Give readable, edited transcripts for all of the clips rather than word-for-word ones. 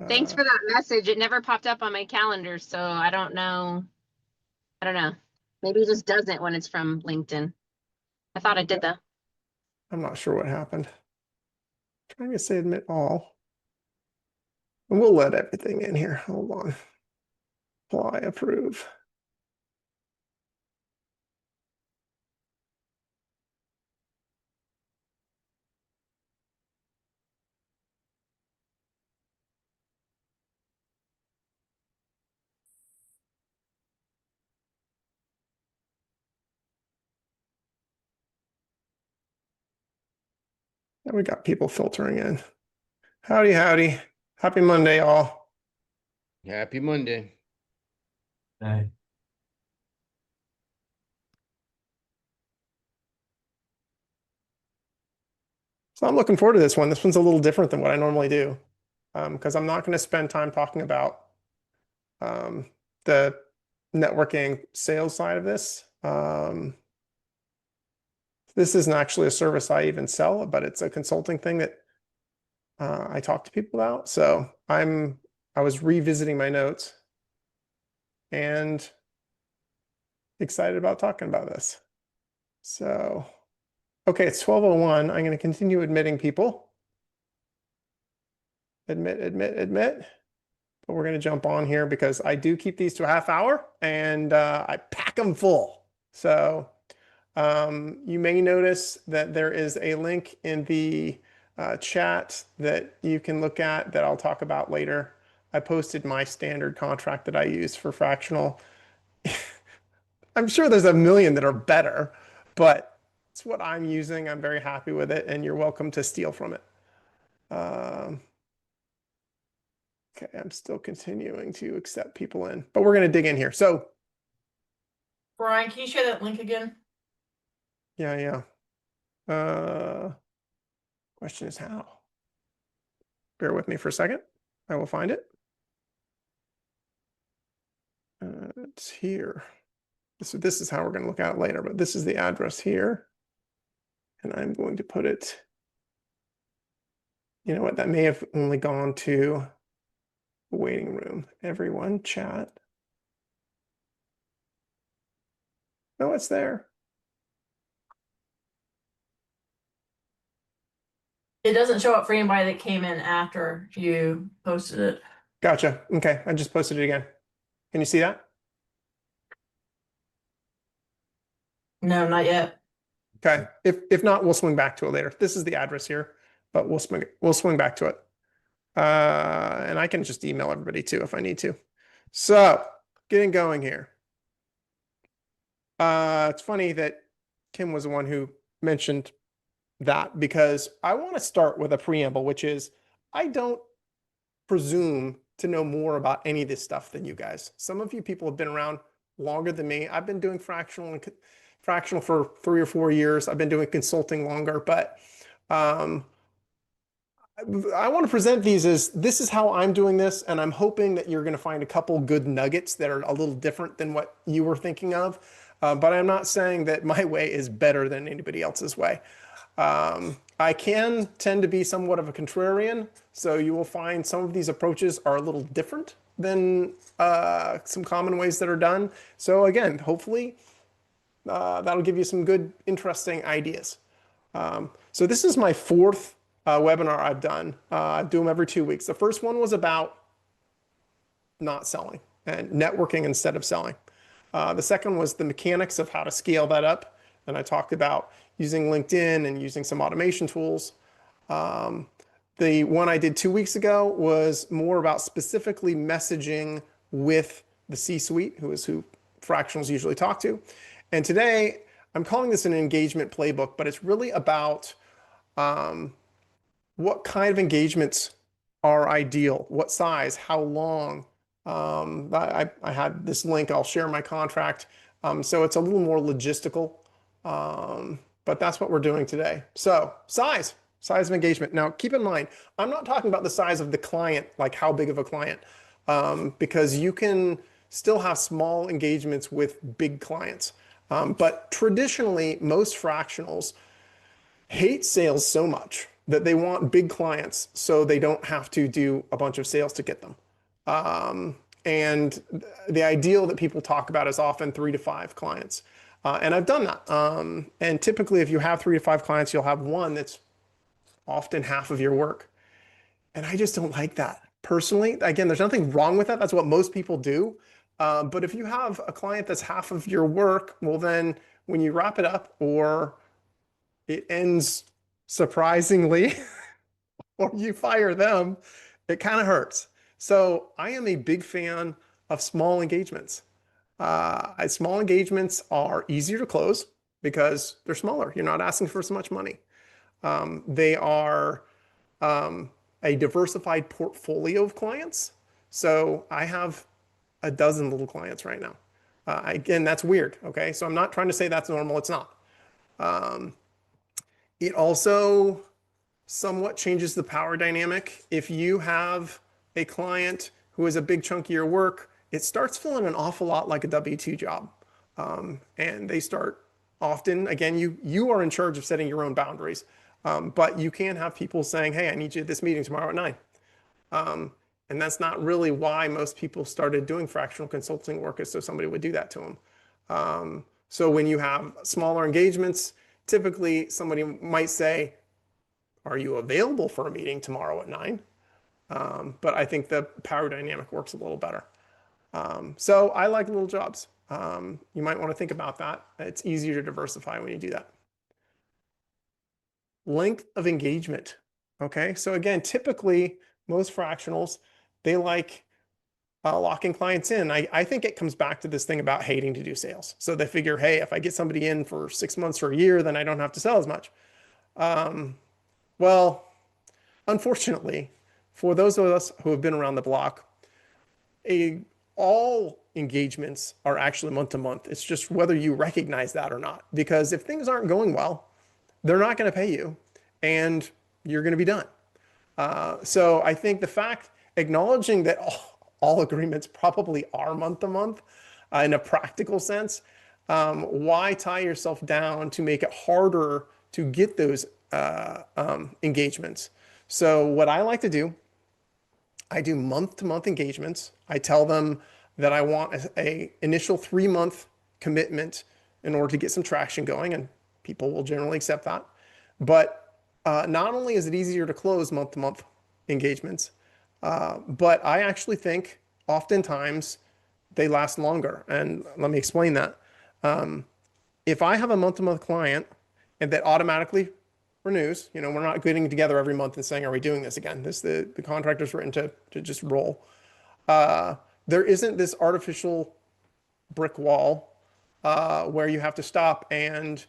Thanks for that message. It never popped up on my calendar, so I don't know. I don't know. Maybe it just doesn't when it's from LinkedIn. I thought it did though. I'm not sure what happened. Trying to say admit all. And we'll let everything in here. Hold on. Apply, approve. And we got people filtering in. Howdy, howdy. Happy Monday, all. Happy Monday. Hey. So I'm looking forward to this one. This one's a little different than what I normally do, because I'm not going to spend time talking about the networking sales side of this. This isn't actually a service I even sell, but it's a consulting thing that I talk to people about. So I was revisiting my notes and excited about talking about this. So, okay, it's 12:01. I'm going to continue admitting people. Admit, admit, admit. But we're going to jump on here because I do keep these to a half hour and I pack them full. So you may notice that there is a link in the chat that you can look at that I'll talk about later. I posted my standard contract that I use for Fractional. I'm sure there's a million that are better, but it's what I'm using. I'm very happy with it, and you're welcome to steal from it. Okay, I'm still continuing to accept people in, but we're going to dig in here. So, Brian, can you share that link again? yeah. Question is how? Bear with me for a second. I will find it. It's here. This is how we're going to look at it later, but this is the address here. And I'm going to put it, you know what, that may have only gone to the waiting room. Everyone chat. No, it's there. It doesn't show up for anybody that came in after you posted it. Gotcha. Okay, I just posted it again. Can you see that? No, not yet. Okay. If not, we'll swing back to it later. This is the address here, but we'll swing back to it. And I can just email everybody too if I need to. So getting going here. It's funny that Kim was the one who mentioned that because I want to start with a preamble, which is I don't presume to know more about any of this stuff than you guys. Some of you people have been around longer than me. I've been doing fractional for 3 or 4 years. I've been doing consulting longer, but I want to present these as this is how I'm doing this, and I'm hoping that you're going to find a couple good nuggets that are a little different than what you were thinking of. But I'm not saying that my way is better than anybody else's way. I can tend to be somewhat of a contrarian, so you will find some of these approaches are a little different than some common ways that are done. So again, hopefully that'll give you some good, interesting ideas. So this is my fourth webinar I've done. I do them every 2 weeks. The first one was about not selling and networking instead of selling. The second was the mechanics of how to scale that up. And I talked about using LinkedIn and using some automation tools. The one I did 2 weeks ago was more about specifically messaging with the C-suite, who is who fractionals usually talk to. And today, I'm calling this an engagement playbook, but it's really about what kind of engagements are ideal, what size, how long. I had this link, I'll share my contract. So it's a little more logistical, but that's what we're doing today. So size of engagement. Now, keep in mind, I'm not talking about the size of the client, like how big of a client, because you can still have small engagements with big clients. But traditionally, most fractionals hate sales so much that they want big clients so they don't have to do a bunch of sales to get them. And the ideal that people talk about is often 3 to 5 clients. And I've done that. And typically, if you have 3 to 5 clients, you'll have one that's often half of your work. And I just don't like that. Personally, again, there's nothing wrong with that. That's what most people do. But if you have a client that's half of your work, well, then when you wrap it up or it ends surprisingly, or you fire them, it kind of hurts. So I am a big fan of small engagements. Small engagements are easier to close because they're smaller. You're not asking for so much money. They are a diversified portfolio of clients. So I have a dozen little clients right now. Again, that's weird. Okay. So I'm not trying to say that's normal. It's not. It also somewhat changes the power dynamic. If you have a client who is a big chunk of your work, it starts feeling an awful lot like a W-2 job. And they start often, again, you are in charge of setting your own boundaries. But you can have people saying, hey, I need you at this meeting tomorrow at 9. And that's not really why most people started doing fractional consulting work, is so somebody would do that to them. So when you have smaller engagements, typically somebody might say, are you available for a meeting tomorrow at 9? But I think the power dynamic works a little better. So I like little jobs. You might want to think about that. It's easier to diversify when you do that. Length of engagement. Okay, so again, typically most fractionals, they like locking clients in. I think it comes back to this thing about hating to do sales. So they figure, hey, if I get somebody in for 6 months or a year, then I don't have to sell as much. Well, unfortunately, for those of us who have been around the block, all engagements are actually month to month. It's just whether you recognize that or not. Because if things aren't going well, they're not going to pay you and you're going to be done. So I think the fact, acknowledging that all agreements probably are month to month in a practical sense, why tie yourself down to make it harder to get those engagements? So what I like to do, I do month to month engagements. I tell them that I want a initial 3-month commitment in order to get some traction going, and people will generally accept that. But not only is it easier to close month to month engagements, but I actually think oftentimes they last longer. And let me explain that. If I have a month to month client and that automatically renews, we're not getting together every month and saying, are we doing this again? The contract is written to just roll. There isn't this artificial brick wall where you have to stop and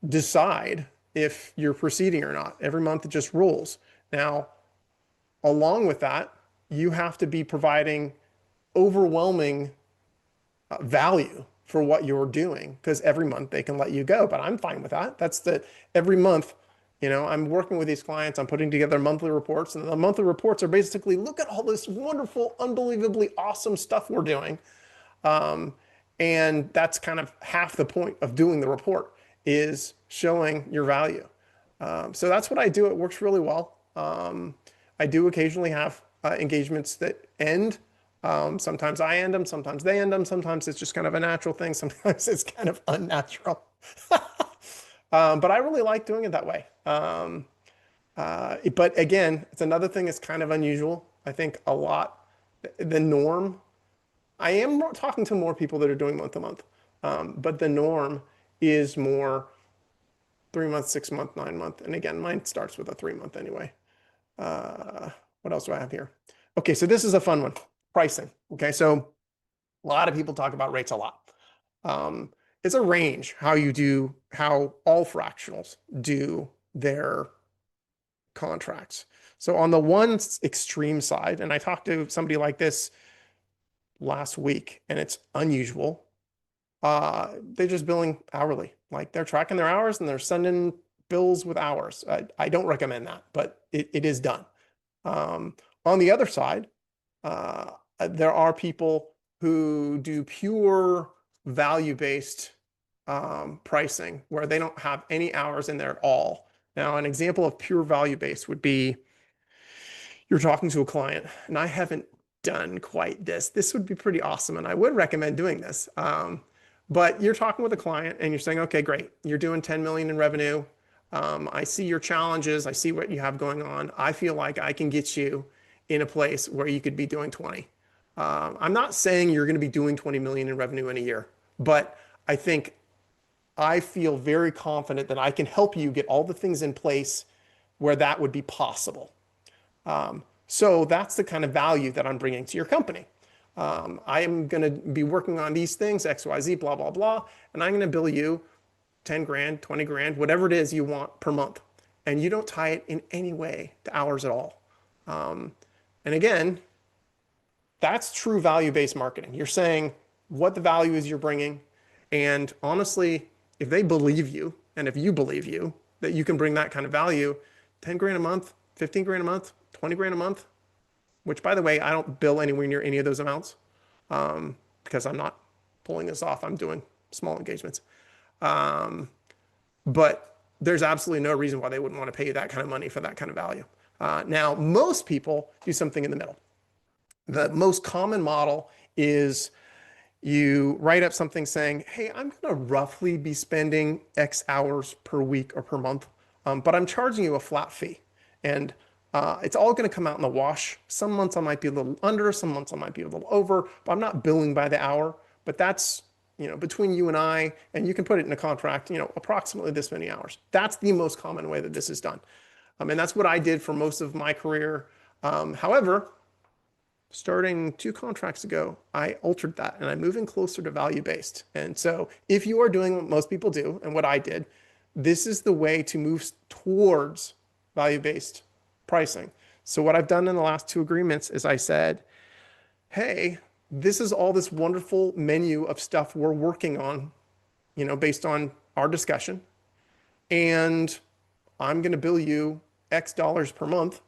decide if you're proceeding or not. Every month it just rolls. Now, along with that, you have to be providing overwhelming value for what you're doing, because every month they can let you go. But I'm fine with that. Every month, I'm working with these clients, I'm putting together monthly reports, and the monthly reports are basically, look at all this wonderful, unbelievably awesome stuff we're doing. And that's kind of half the point of doing the report, is showing your value. So that's what I do. It works really well. I do occasionally have engagements that end. Sometimes I end them, sometimes they end them, sometimes it's just kind of a natural thing, sometimes it's kind of unnatural. But I really like doing it that way. But again, it's another thing that's kind of unusual. I think the norm, I am talking to more people that are doing month to month, but the norm is more 3 months, 6 month, 9 month. And again, mine starts with a 3 month anyway. What else do I have here? Okay, so this is a fun one. Pricing. Okay, so a lot of people talk about rates a lot. It's a range how all fractionals do their contracts. So on the one extreme side, and I talked to somebody like this last week, and it's unusual. They're just billing hourly. Like, they're tracking their hours and they're sending bills with hours. I don't recommend that, but it is done. On the other side, there are people who do pure value-based pricing, where they don't have any hours in there at all. Now, an example of pure value-based would be you're talking to a client, and I haven't done quite this. This would be pretty awesome, and I would recommend doing this. But you're talking with a client and you're saying, okay, great. You're doing 10 million in revenue. I see your challenges. I see what you have going on. I feel like I can get you in a place where you could be doing 20. I'm not saying you're going to be doing 20 million in revenue in a year, but I feel very confident that I can help you get all the things in place where that would be possible. So that's the kind of value that I'm bringing to your company. I am going to be working on these things, X, Y, Z, blah, blah, blah, and I'm going to bill you 10 grand, 20 grand, whatever it is you want per month. And you don't tie it in any way to hours at all. And again, that's true value-based marketing. You're saying what the value is you're bringing. And honestly, if they believe you, and if you believe you, that you can bring that kind of value, 10 grand a month, 15 grand a month, 20 grand a month, which by the way, I don't bill anywhere near any of those amounts because I'm not pulling this off. I'm doing small engagements. But there's absolutely no reason why they wouldn't want to pay you that kind of money for that kind of value. Now, most people do something in the middle. The most common model is you write up something saying, hey, I'm going to roughly be spending X hours per week or per month, but I'm charging you a flat fee. And it's all going to come out in the wash. Some months I might be a little under, some months I might be a little over, but I'm not billing by the hour. But that's, between you and you can put it in a contract, approximately this many hours. That's the most common way that this is done. And that's what I did for most of my career. However, starting 2 contracts ago, I altered that and I'm moving closer to value-based. And so if you are doing what most people do and what I did, this is the way to move towards value-based pricing. So what I've done in the last 2 agreements is I said, hey, this is all this wonderful menu of stuff we're working on, based on our discussion. And I'm going to bill you X dollars per month.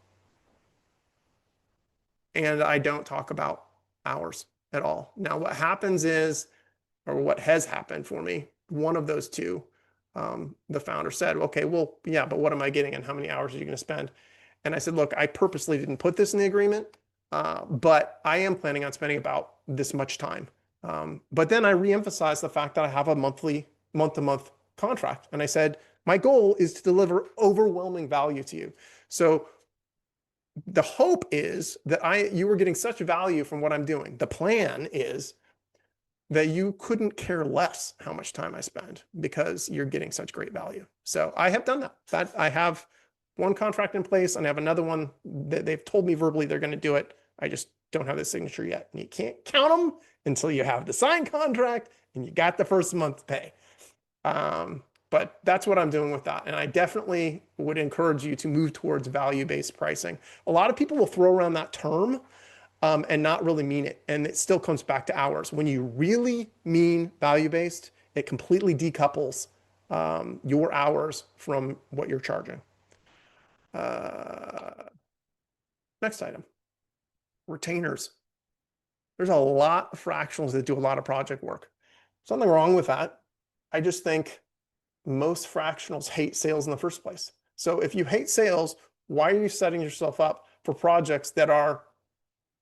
And I don't talk about hours at all. Now, what happens is, or what has happened for me, one of those 2, the founder said, okay, well, yeah, but what am I getting and how many hours are you going to spend? And I said, look, I purposely didn't put this in the agreement, but I am planning on spending about this much time. But then I reemphasized the fact that I have a month-to-month contract. And I said, my goal is to deliver overwhelming value to you. So the hope is that you were getting such value from what I'm doing. The plan is that you couldn't care less how much time I spend because you're getting such great value. So I have done that. I have one contract in place and I have another one that they've told me verbally they're going to do it. I just don't have the signature yet. And you can't count them until you have the signed contract and you got the first month's pay. But that's what I'm doing with that. And I definitely would encourage you to move towards value-based pricing. A lot of people will throw around that term and not really mean it. And it still comes back to hours. When you really mean value-based, it completely decouples your hours from what you're charging. Next item, retainers. There's a lot of fractionals that do a lot of project work. Something wrong with that. I just think most fractionals hate sales in the first place. So if you hate sales, why are you setting yourself up for projects that are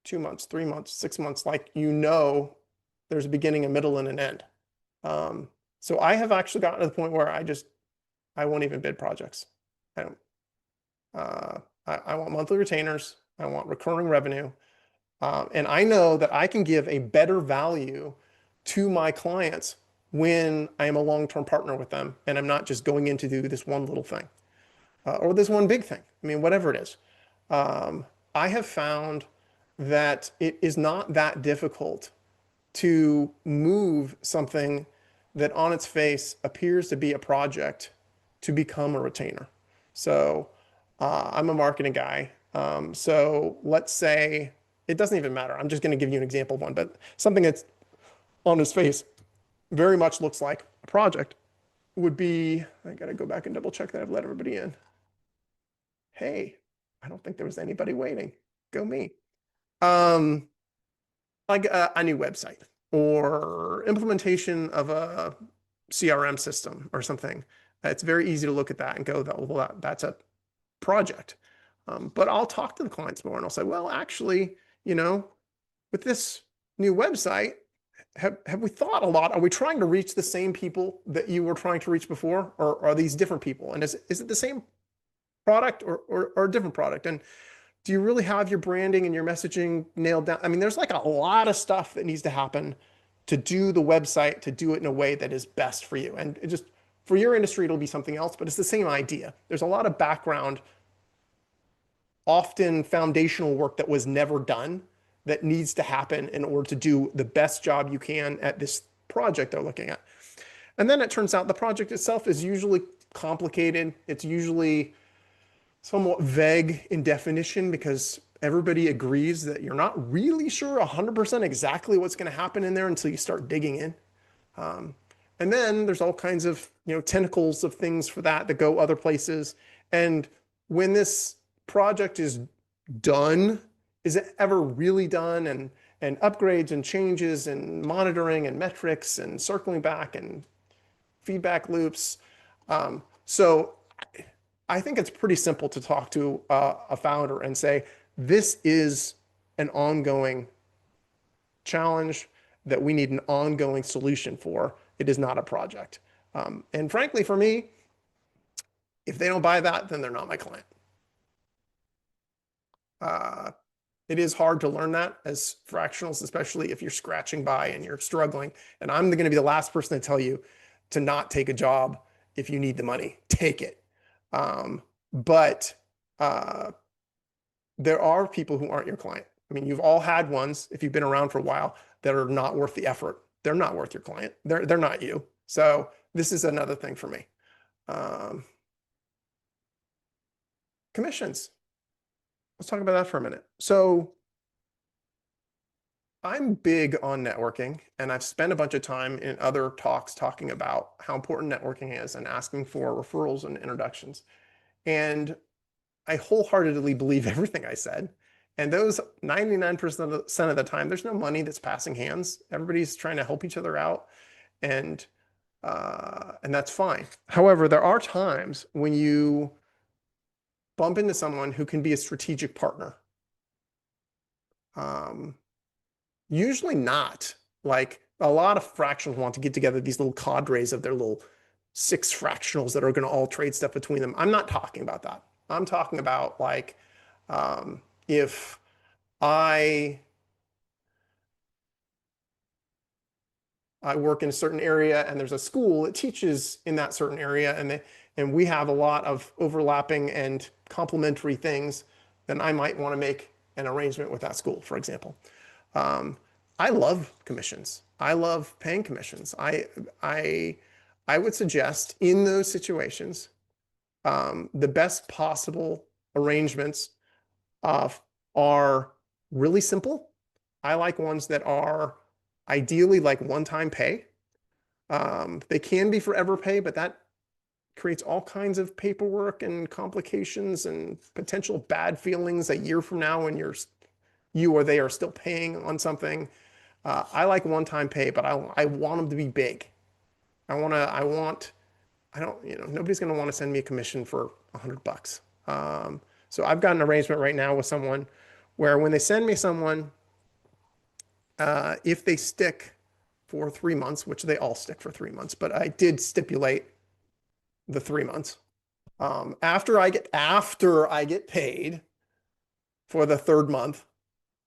2 months, 3 months, 6 months, like there's a beginning, a middle, and an end? So I have actually gotten to the point where I won't even bid projects. I don't. I want monthly retainers. I want recurring revenue. And I know that I can give a better value to my clients when I am a long-term partner with them and I'm not just going in to do this one little thing or this one big thing. I mean, whatever it is. I have found that it is not that difficult to move something that on its face appears to be a project to become a retainer. So I'm a marketing guy. So let's say, it doesn't even matter. I'm just going to give you an example of one, but something that's on its face very much looks like a project would be, I got to go back and double check that I've let everybody in. Hey, I don't think there was anybody waiting. Go me. Like a new website or implementation of a CRM system or something. It's very easy to look at that and go, well, that's a project. But I'll talk to the clients more and I'll say, well, actually, with this new website, have we thought a lot? Are we trying to reach the same people that you were trying to reach before, or are these different people? And is it the same product or a different product? And do you really have your branding and your messaging nailed down? I mean, there's like a lot of stuff that needs to happen to do the website, to do it in a way that is best for you. And it just, for your industry, it'll be something else, but it's the same idea. There's a lot of background, often foundational work that was never done that needs to happen in order to do the best job you can at this project they're looking at. And then it turns out the project itself is usually complicated. It's usually somewhat vague in definition because everybody agrees that you're not really sure 100% exactly what's going to happen in there until you start digging in. And then there's all kinds of, tentacles of things for that go other places. And when this project is done, is it ever really done? And upgrades and changes and monitoring and metrics and circling back and feedback loops. So I think it's pretty simple to talk to a founder and say, this is an ongoing challenge that we need an ongoing solution for. It is not a project. And frankly, for me, if they don't buy that, then they're not my client. It is hard to learn that as fractionals, especially if you're scratching by and you're struggling. And I'm going to be the last person to tell you to not take a job if you need the money. Take it. But there are people who aren't your client. I mean, you've all had ones, if you've been around for a while, that are not worth the effort. They're not worth your client. They're not you. So this is another thing for me. Commissions. Let's talk about that for a minute. So I'm big on networking, and I've spent a bunch of time in other talks talking about how important networking is and asking for referrals and introductions. And I wholeheartedly believe everything I said. And those 99% of the time, there's no money that's passing hands. Everybody's trying to help each other out, and that's fine. However, there are times when you bump into someone who can be a strategic partner. Usually not. Like, a lot of fractionals want to get together these little cadres of their little 6 fractionals that are going to all trade stuff between them. I'm not talking about that. I'm talking about like, if I work in a certain area and there's a school that teaches in that certain area, and we have a lot of overlapping and complementary things, then I might want to make an arrangement with that school, for example. I love commissions. I love paying commissions. I would suggest in those situations, the best possible arrangements are really simple. I like ones that are ideally like one-time pay. They can be forever pay, but that creates all kinds of paperwork and complications and potential bad feelings a year from now when you or they are still paying on something. I like one-time pay, but I want them to be big. Nobody's going to want to send me a commission for $100. So I've got an arrangement right now with someone where when they send me someone, if they stick for 3 months, which they all stick for 3 months, but I did stipulate the 3 months. After I get paid for the 3rd month,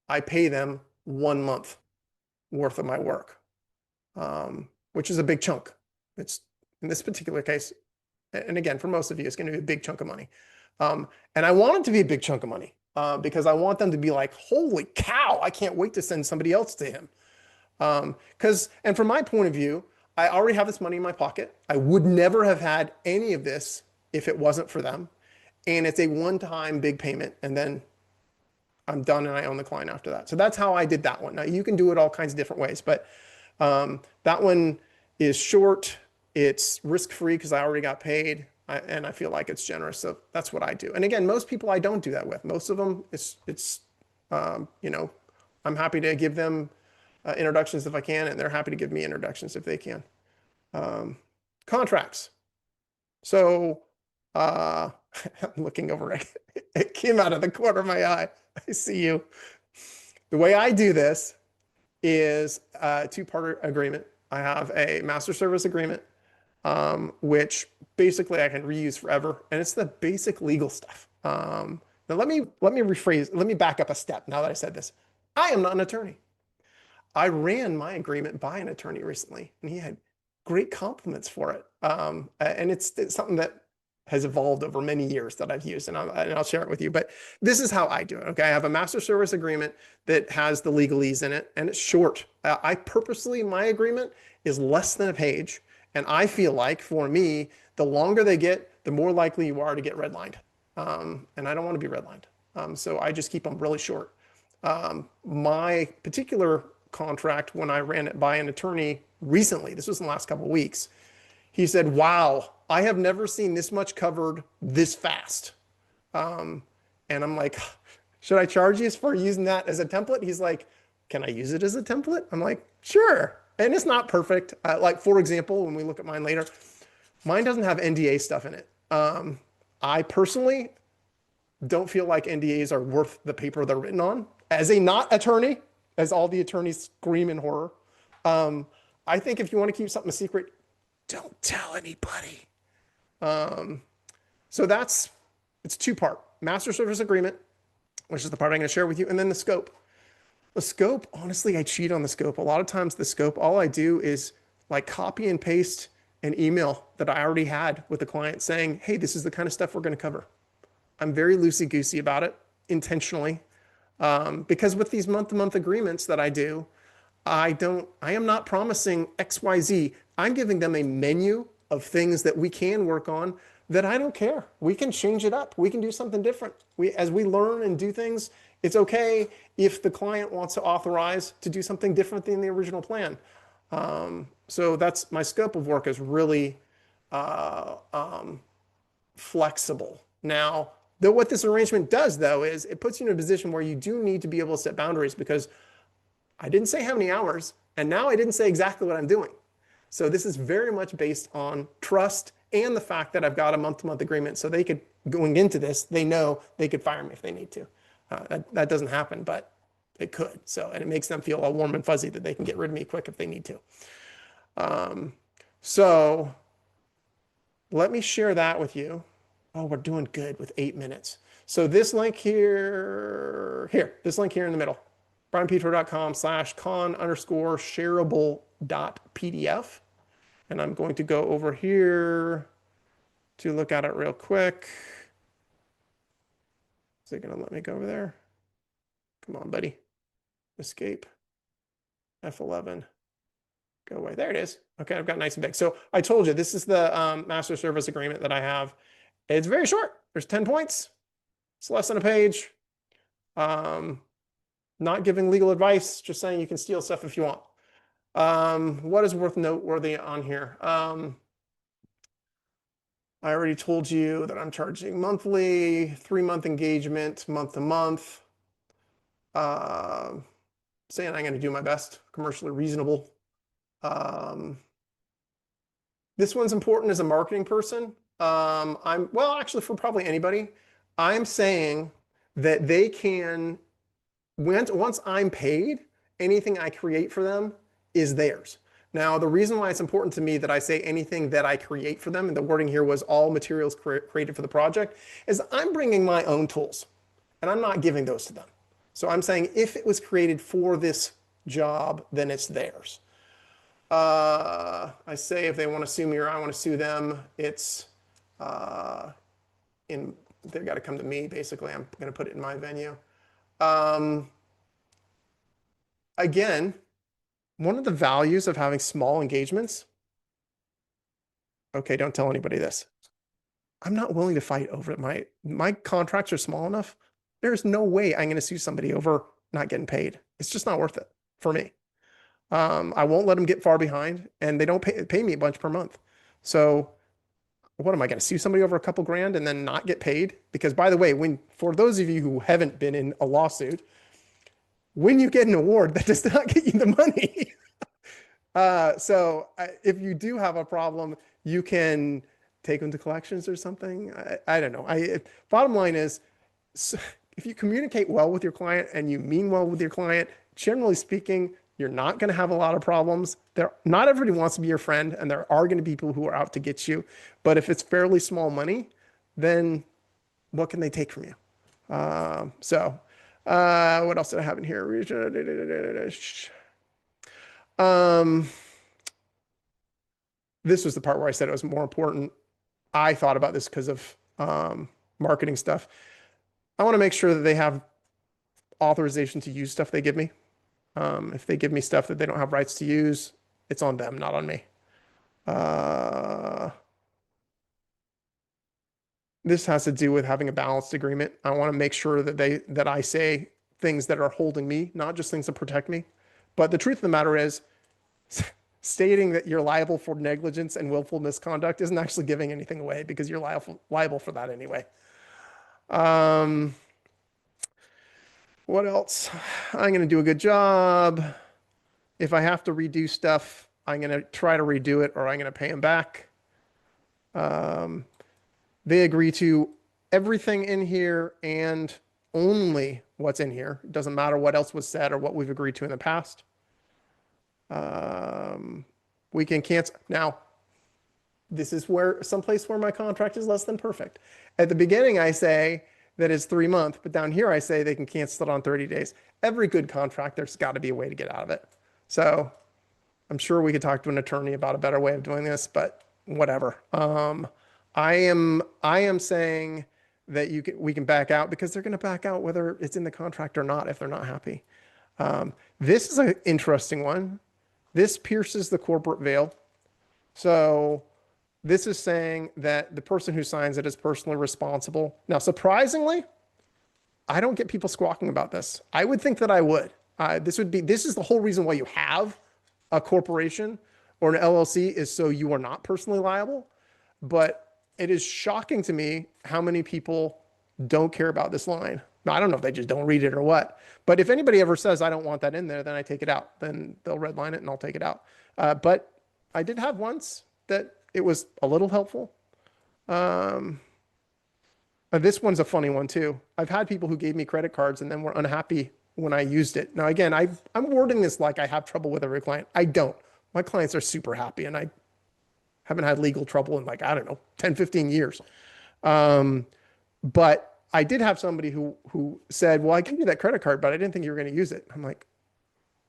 I pay them 1 month worth of my work, which is a big chunk. It's, in this particular case, and again, for most of you, it's going to be a big chunk of money. And I want it to be a big chunk of money because I want them to be like, holy cow, I can't wait to send somebody else to him. And from my point of view, I already have this money in my pocket. I would never have had any of this if it wasn't for them. And it's a one-time big payment, and then I'm done and I own the client after that. So that's how I did that one. Now you can do it all kinds of different ways, but that one is short. It's risk-free because I already got paid, and I feel like it's generous. So that's what I do. And again, most people I don't do that with. Most of them, I'm happy to give them introductions if I can, and they're happy to give me introductions if they can. Contracts. So I'm looking over at Kim out of the corner of my eye. I see you. The way I do this is a two-part agreement. I have a master service agreement, which basically I can reuse forever, and it's the basic legal stuff. Now let me rephrase. Let me back up a step. Now that I said this, I am not an attorney. I ran my agreement by an attorney recently, and he had great compliments for it. And it's something that has evolved over many years that I've used, and I'll share it with you. But this is how I do it. Okay, I have a master service agreement that has the legalese in it, and it's short. I purposely, my agreement is less than a page, and I feel like for me, the longer they get, the more likely you are to get redlined. And I don't want to be redlined. So I just keep them really short. My particular contract, when I ran it by an attorney recently, this was in the last couple of weeks, he said, wow, I have never seen this much covered this fast. And I'm like, should I charge you for using that as a template? He's like, can I use it as a template? I'm like, sure. And it's not perfect. Like, for example, when we look at mine later, mine doesn't have NDA stuff in it. I personally don't feel like NDAs are worth the paper they're written on. As a not attorney, as all the attorneys scream in horror, I think if you want to keep something a secret, don't tell anybody. So it's two-part. Master service agreement, which is the part I'm going to share with you, and then the scope. The scope, honestly, I cheat on the scope. A lot of times the scope, all I do is like copy and paste an email that I already had with the client saying, hey, this is the kind of stuff we're going to cover. I'm very loosey-goosey about it intentionally, because with these month-to-month agreements that I do, I am not promising XYZ. I'm giving them a menu of things that we can work on that I don't care. We can change it up. We can do something different. As we learn and do things, it's okay if the client wants to authorize to do something different than the original plan. So that's my scope of work is really flexible. Now, what this arrangement does, though, is it puts you in a position where you do need to be able to set boundaries, because I didn't say how many hours, and now I didn't say exactly what I'm doing. So this is very much based on trust and the fact that I've got a month-to-month agreement. So they could, going into this, they know they could fire me if they need to. That doesn't happen, but it could. So, and it makes them feel all warm and fuzzy that they can get rid of me quick if they need to. So let me share that with you. Oh, we're doing good with 8 minutes. So this link here, this link here in the middle, brianpetro.com/con_shareable.pdf. And I'm going to go over here to look at it real quick. Is it going to let me go over there? Come on, buddy. Escape. F11. Go away. There it is. Okay, I've got nice and big. So I told you, this is the master service agreement that I have. It's very short. There's 10 points. It's less than a page. Not giving legal advice, just saying you can steal stuff if you want. What is worth noteworthy on here? I already told you that I'm charging monthly, 3-month engagement, month to month. Saying I'm going to do my best, commercially reasonable. This one's important as a marketing person. Well, actually, for probably anybody, I'm saying that they can, once I'm paid, anything I create for them is theirs. Now, the reason why it's important to me that I say anything that I create for them, and the wording here was all materials created for the project, is I'm bringing my own tools, and I'm not giving those to them. So I'm saying if it was created for this job, then it's theirs. I say if they want to sue me or I want to sue them, it's they've got to come to me, basically. I'm going to put it in my venue. Again, one of the values of having small engagements, okay, don't tell anybody this. I'm not willing to fight over it. My contracts are small enough. There's no way I'm going to sue somebody over not getting paid. It's just not worth it for me. I won't let them get far behind, and they don't pay me a bunch per month. So what am I going to sue somebody over a couple grand and then not get paid? Because by the way, for those of you who haven't been in a lawsuit, when you get an award, that does not get you the money. So if you do have a problem, you can take them to collections or something. I don't know. Bottom line is, if you communicate well with your client and you mean well with your client, generally speaking, you're not going to have a lot of problems. Not everybody wants to be your friend, and there are going to be people who are out to get you. But if it's fairly small money, then what can they take from you? What else did I have in here? This was the part where I said it was more important. I thought about this because of marketing stuff. I want to make sure that they have authorization to use stuff they give me. If they give me stuff that they don't have rights to use, it's on them, not on me. This has to do with having a balanced agreement. I want to make sure that I say things that are holding me, not just things that protect me. But the truth of the matter is, stating that you're liable for negligence and willful misconduct isn't actually giving anything away, because you're liable for that anyway. What else? I'm going to do a good job. If I have to redo stuff, I'm going to try to redo it, or I'm going to pay them back. They agree to everything in here and only what's in here. It doesn't matter what else was said or what we've agreed to in the past. We can cancel. Now, this is someplace where my contract is less than perfect. At the beginning, I say that it's 3 months, but down here I say they can cancel it on 30 days. Every good contract, there's got to be a way to get out of it. So I'm sure we could talk to an attorney about a better way of doing this, but whatever. I am saying that we can back out, because they're going to back out whether it's in the contract or not if they're not happy. This is an interesting one. This pierces the corporate veil. So this is saying that the person who signs it is personally responsible. Now, surprisingly, I don't get people squawking about this. I would think that I would. This is the whole reason why you have a corporation or an LLC, is so you are not personally liable. But it is shocking to me how many people don't care about this line. Now, I don't know if they just don't read it or what, but if anybody ever says I don't want that in there, then I take it out. Then they'll redline it and I'll take it out. But I did have once that it was a little helpful. This one's a funny one too. I've had people who gave me credit cards and then were unhappy when I used it. Now, again, I'm wording this like I have trouble with every client. I don't. My clients are super happy, and I haven't had legal trouble in, like, I don't know, 10, 15 years. But I did have somebody who said, well, I gave you that credit card, but I didn't think you were going to use it. I'm like,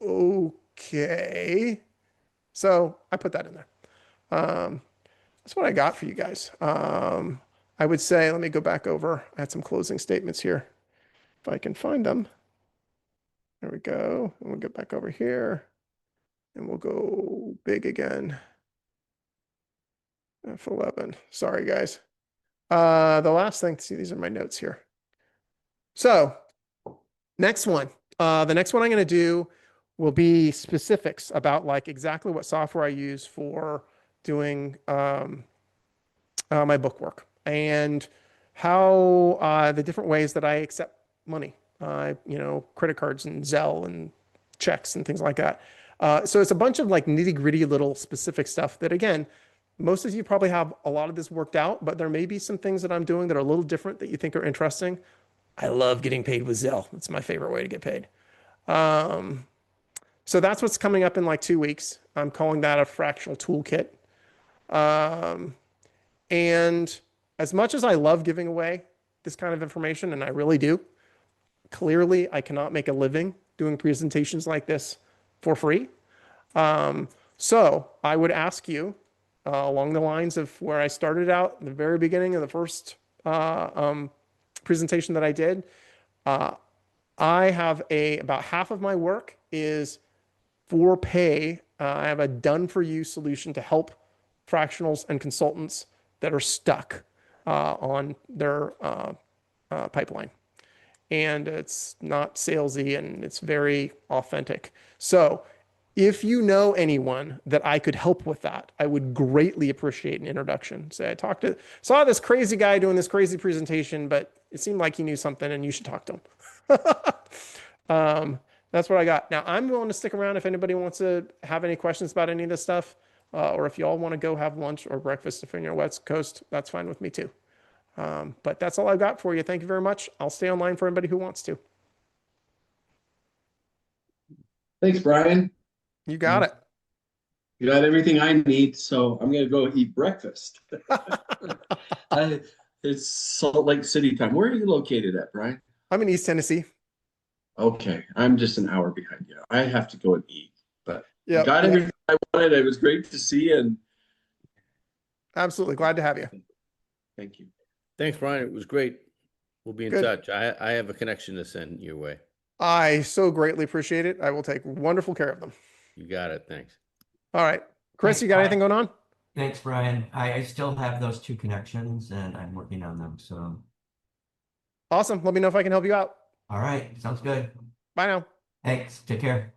okay. So I put that in there. That's what I got for you guys. I would say, let me go back over. I had some closing statements here, if I can find them. There we go. And we'll get back over here, and we'll go big again. F11. Sorry, guys. The last thing, see, these are my notes here. So next one, the next one I'm going to do will be specifics about, like, exactly what software I use for doing my book work, and how the different ways that I accept money, credit cards and Zelle and checks and things like that. So it's a bunch of, like, nitty gritty little specific stuff that, again, most of you probably have a lot of this worked out, but there may be some things that I'm doing that are a little different that you think are interesting. I love getting paid with Zelle. It's my favorite way to get paid. So that's what's coming up in like 2 weeks. I'm calling that a fractional toolkit. And as much as I love giving away this kind of information, and I really do, clearly I cannot make a living doing presentations like this for free. So I would ask you, along the lines of where I started out in the very beginning of the first presentation that I did, I have about half of my work is for pay. I have a done-for-you solution to help fractionals and consultants that are stuck on their pipeline. And it's not salesy, and it's very authentic. So if you know anyone that I could help with that, I would greatly appreciate an introduction. Say, I saw this crazy guy doing this crazy presentation, but it seemed like he knew something, and you should talk to him. That's what I got. Now, I'm willing to stick around if anybody wants to have any questions about any of this stuff. or if y'all want to go have lunch or breakfast if you're on your West Coast, that's fine with me too. But that's all I've got for you. Thank you very much. I'll stay online for anybody who wants to. Thanks, Brian. You got it. You got everything I need, so I'm gonna go eat breakfast. It's Salt Lake City time. Where are you located at, Brian? I'm in East Tennessee. Okay, I'm just an hour behind you. I have to go and eat, but Yeah, got everything I wanted. It was great to see you, and absolutely glad to have you. thank you. Thanks, Brian. It was great. We'll be in Good. touch. I have a connection to send your way. I so greatly appreciate it. I will take wonderful care of them. You got it. Thanks. All right. Chris, Thanks, you got Brian. anything going on? Thanks, Brian. I still have those 2 connections and I'm working on them. So, Awesome. Let me know if I can help you out. all right. Sounds good. Bye now. Thanks. Take care.